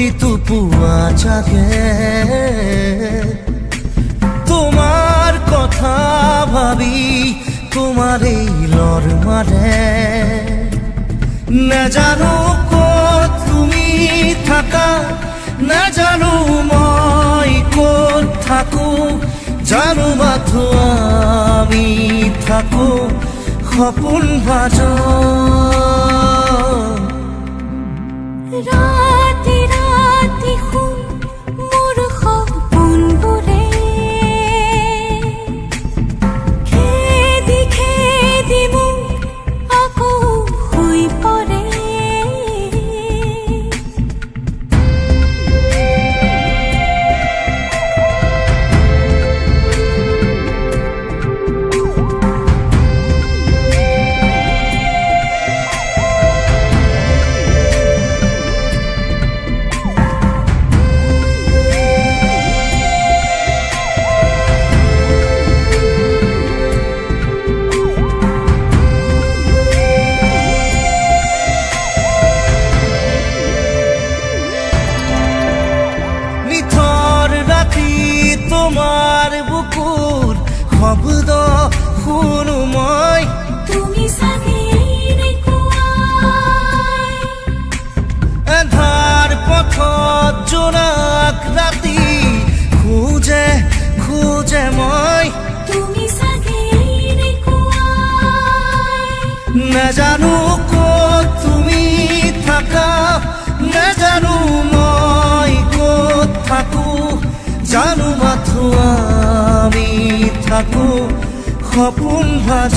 প্ৰতিটো পুৱা জাগে তোমাৰ কথা ভাবি তোমাৰ এই লৰ মাৰে নাজানো ক'ত তুমি থাকা নাজানো মই ক'ত থাকো জানো মাথো আমি থাকো সপোন বাজত ৰাতি ৰাতি শুন মোৰ সপোনবোৰে খেদি খেদি মোক আকৌ শুই পৰে তোমাৰ বুকুৰ শব্দ শুনো মই তুমি চাগে এন্ধাৰ পথত জোনাক ৰাতি খোজে খোজে মই তুমি চাগে নাজানো ক'ত তুমি থাকা নাজানো মই ক'ত থাকো জানো মাথো আমি থাকো সপোন ভাজ